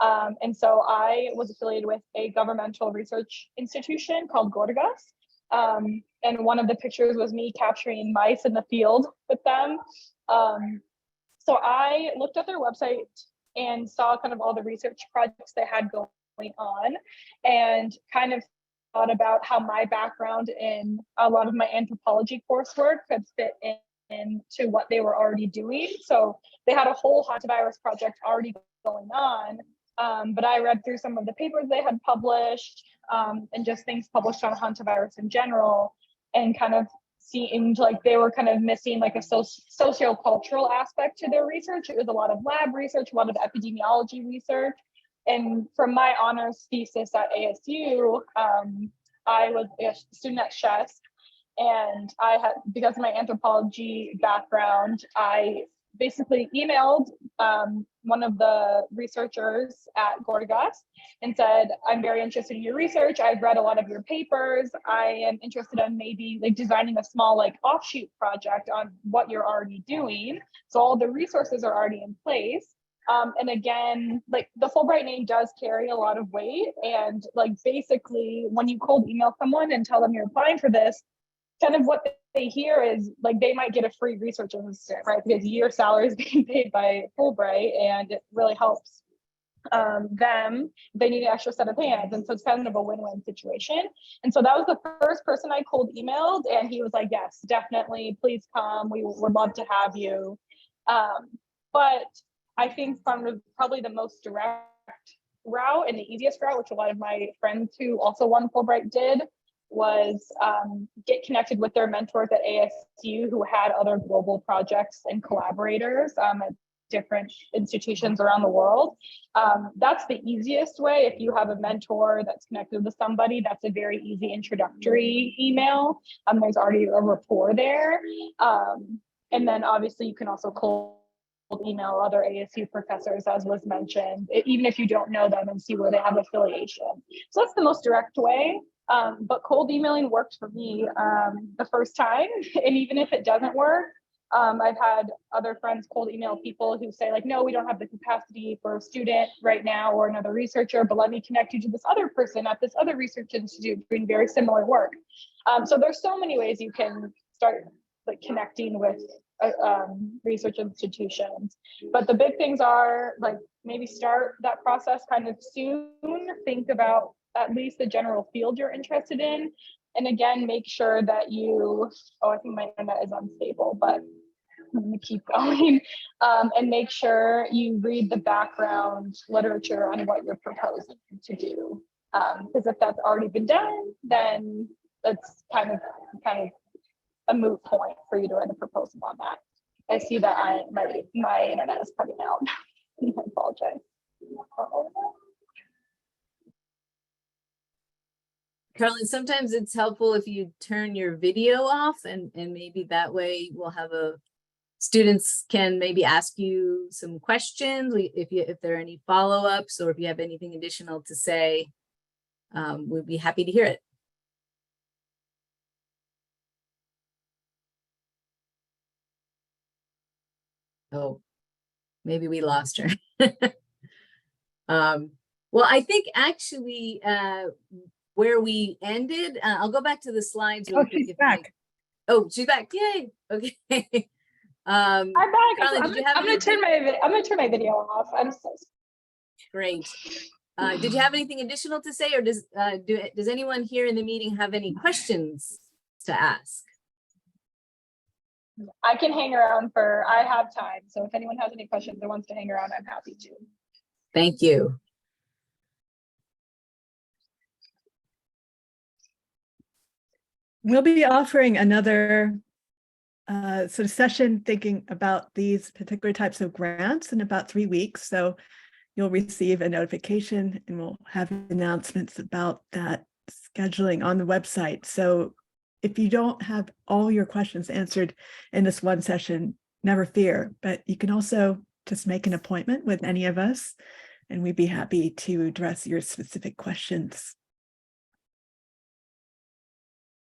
And so I was affiliated with a governmental research institution called Gorgas. And one of the pictures was me capturing mice in the field with them. So I looked at their website and saw kind of all the research projects they had going on and kind of thought about how my background in a lot of my anthropology coursework could fit into what they were already doing. So they had a whole hantavirus project already going on. But I read through some of the papers they had published. and just things published on hantavirus in general, and kind of seemed like they were kind of missing like a socio-cultural aspect to their research. It was a lot of lab research, a lot of epidemiology research. And from my honors thesis at ASU, I was a student at CHEST, and I had, because of my anthropology background, I basically emailed one of the researchers at Gorgas and said, I'm very interested in your research. I've read a lot of your papers. I am interested in maybe like designing a small like offshoot project on what you're already doing. So all the resources are already in place. And again, like the Fulbright name does carry a lot of weight. And like basically when you cold email someone and tell them you're applying for this, kind of what they hear is like they might get a free research assistant, right? Because your salary is being paid by Fulbright, and it really helps them. They need an extra set of hands, and so it's kind of a win-win situation. And so that was the first person I cold emailed, and he was like, "Yes, definitely, please come. We would love to have you." But I think probably the most direct route and the easiest route, which a lot of my friends who also won Fulbright did, was get connected with their mentors at ASU who had other global projects and collaborators at different institutions around the world. That's the easiest way. If you have a mentor that's connected with somebody, that's a very easy introductory email. There's already a rapport there. And then obviously you can also cold email other ASU professors, as was mentioned, even if you don't know them, and see where they have affiliation. So that's the most direct way. But cold emailing worked for me the first time. And even if it doesn't work, I've had other friends cold email people who say like, no, we don't have the capacity for a student right now or another researcher, but let me connect you to this other person at this other research institute doing very similar work. So there's so many ways you can start like connecting with research institutions. But the big things are like maybe start that process kind of soon, think about at least the general field you're interested in. And again, make sure that you, I think my internet is unstable, but I'm gonna keep going. And make sure you read the background literature on what you're proposing to do. Because if that's already been done, then that's kind of a moot point for you to write a proposal on that. I see that my internet is cutting out. I apologize. Carolyn, sometimes it's helpful if you turn your video off, and maybe that way we'll have students can maybe ask you some questions if there are any follow-ups, or if you have anything additional to say, we'd be happy to hear it. Oh, maybe we lost her. Well, I think actually where we ended, I'll go back to the slides. Oh, she's back. Oh, she's back. Yay. Okay. I'm back. Carolyn, I'm gonna turn my video off. I'm so sorry. Great. Did you have anything additional to say, or does anyone here in the meeting have any questions to ask? I can hang around I have time. So if anyone has any questions or wants to hang around, I'm happy to. Thank you. We'll be offering another sort of session thinking about these particular types of grants in about 3 weeks. So you'll receive a notification, and we'll have announcements about that scheduling on the website. So if you don't have all your questions answered in this one session, never fear, but you can also just make an appointment with any of us, and we'd be happy to address your specific questions.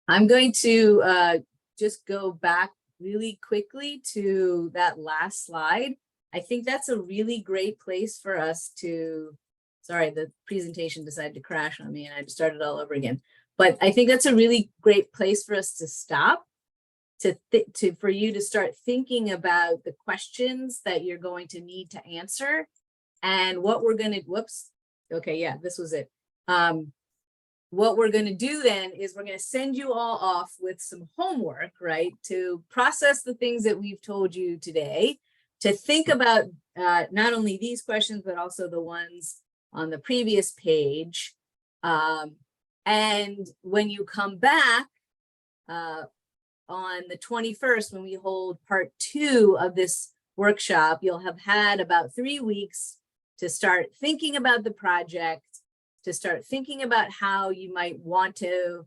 I'm going to just go back really quickly to that last slide. I think that's a really great place for us to, sorry, the presentation decided to crash on me and I had to start it all over again. But I think that's a really great place for us to stop, for you to start thinking about the questions that you're going to need to answer, and what we're going to, whoops, okay, yeah, this was it. What we're going to do then is we're going to send you all off with some homework, right, to process the things that we've told you today, to think about not only these questions, but also the ones on the previous page. And when you come back on the 21st, when we hold part 2 of this workshop, you'll have had about 3 weeks to start thinking about the project, to start thinking about how you might want to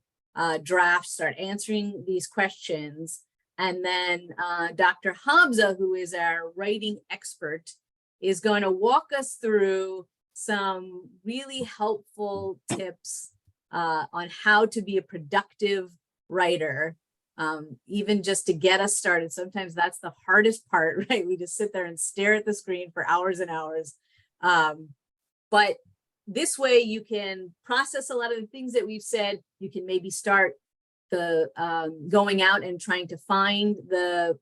draft, start answering these questions. And then Dr. Hamza, who is our writing expert, is going to walk us through some really helpful tips on how to be a productive writer, even just to get us started. Sometimes that's the hardest part, right? We just sit there and stare at the screen for hours and hours. But this way you can process a lot of the things that we've said. You can maybe start the going out and trying to find the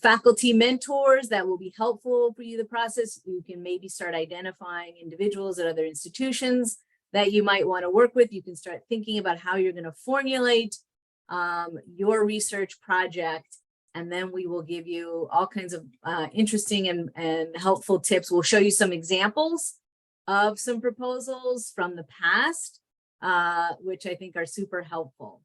faculty mentors that will be helpful for you the process. You can maybe start identifying individuals at other institutions that you might want to work with. You can start thinking about how you're going to formulate your research project, and then we will give you all kinds of interesting and helpful tips. We'll show you some examples of some proposals from the past, which I think are super helpful.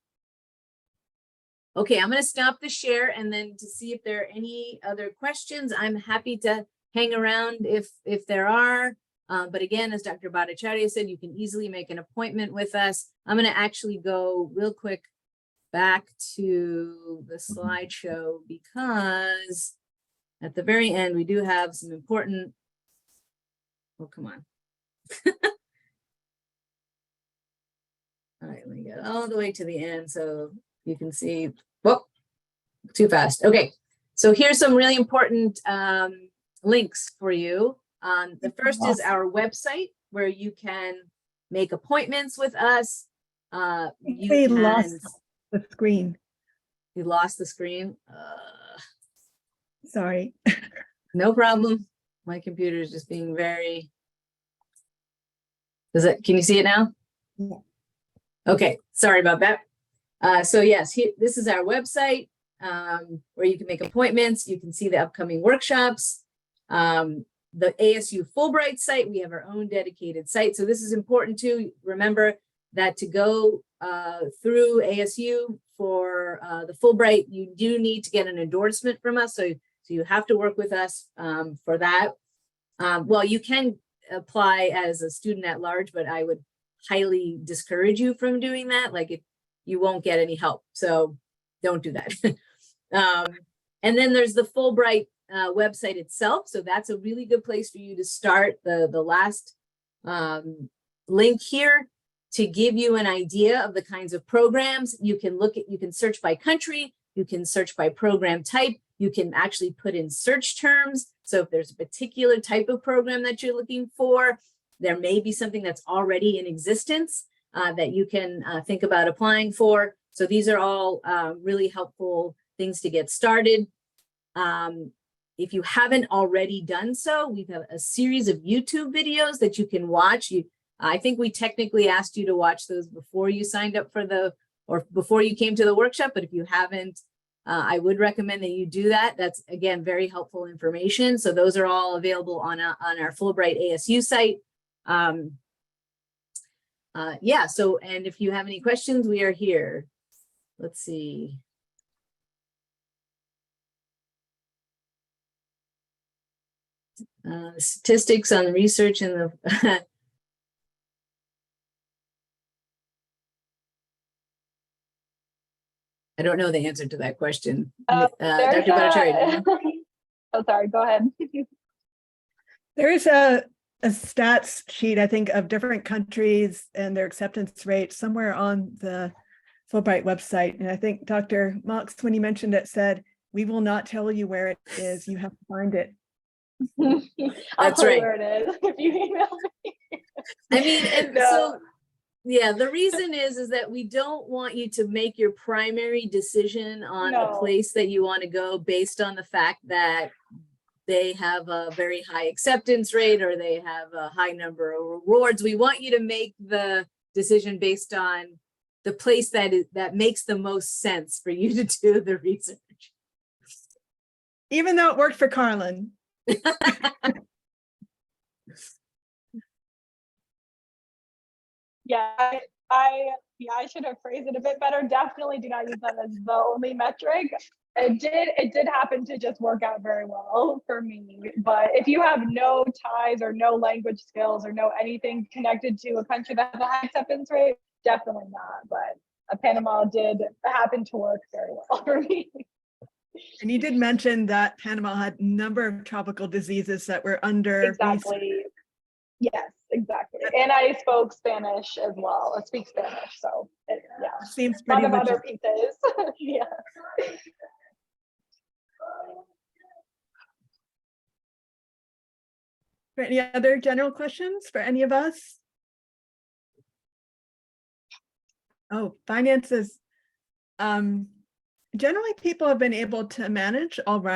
Okay, I'm going to stop the share, and then to see if there are any other questions. I'm happy to hang around if there are. But again, as Dr. Bhattacharya said, you can easily make an appointment with us. I'm going to actually go real quick back to the slideshow, because at the very end, we do have some important, oh, come on. All right, let me get all the way to the end so you can see. Whoa, too fast. Okay, so here's some really important links for you. The first is our website, where you can make appointments with us. We lost the screen. You lost the screen? Sorry. No problem. My computer is just being very... Can you see it now? Yeah. Okay, sorry about that. So yes, this is our website where you can make appointments. You can see the upcoming workshops. The ASU Fulbright site, we have our own dedicated site. So this is important too. Remember that to go through ASU for the Fulbright, you do need to get an endorsement from us. So you have to work with us for that. Well, you can apply as a student at large, but I would highly discourage you from doing that. Like, you won't get any help. So don't do that. And then there's the Fulbright website itself. So that's a really good place for you to start. The last link here to give you an idea of the kinds of programs you can look at. You can search by country, you can search by program type, you can actually put in search terms. So if there's a particular type of program that you're looking for, there may be something that's already in existence that you can think about applying for. So these are all really helpful things to get started. If you haven't already done so, we have a series of YouTube videos that you can watch. I think we technically asked you to watch those before you signed up for or before you came to the workshop, but if you haven't, I would recommend that you do that. That's, again, very helpful information. So those are all available on our Fulbright ASU site. Yeah, so, and if you have any questions, we are here. Let's see. Statistics on research in the I don't know the answer to that question. Dr. Bhattacharya. Oh, sorry, go ahead. There is a stats sheet, I think, of different countries and their acceptance rate somewhere on the Fulbright website. And I think Dr. Mox, when he mentioned it, said, "We will not tell you where it is. You have to find it." I'll That's tell right. you where it is if you email me. I mean, and so, yeah, the reason is that we don't want you to make your primary decision on a place that you want to go based on the fact that they have a very high acceptance rate or they have a high number of rewards. We want you to make the decision based on the place that makes the most sense for you to do the research. Even though it worked for Carlin. Yeah, I should have phrased it a bit better. Definitely do not use that as the only metric. It did happen to just work out very well for me. But if you have no ties or no language skills or no anything connected to a country that has a high acceptance rate, definitely not. But Panama did happen to work very well for me. And you did mention that Panama had a number of tropical diseases that were under research. Exactly. Yes, exactly. And I spoke Spanish as well. I speak Spanish, so yeah. Seems A lot pretty of other legit. pieces. Yeah. For any other general questions for any of us? Oh, finances. Generally, people have been able to manage all right.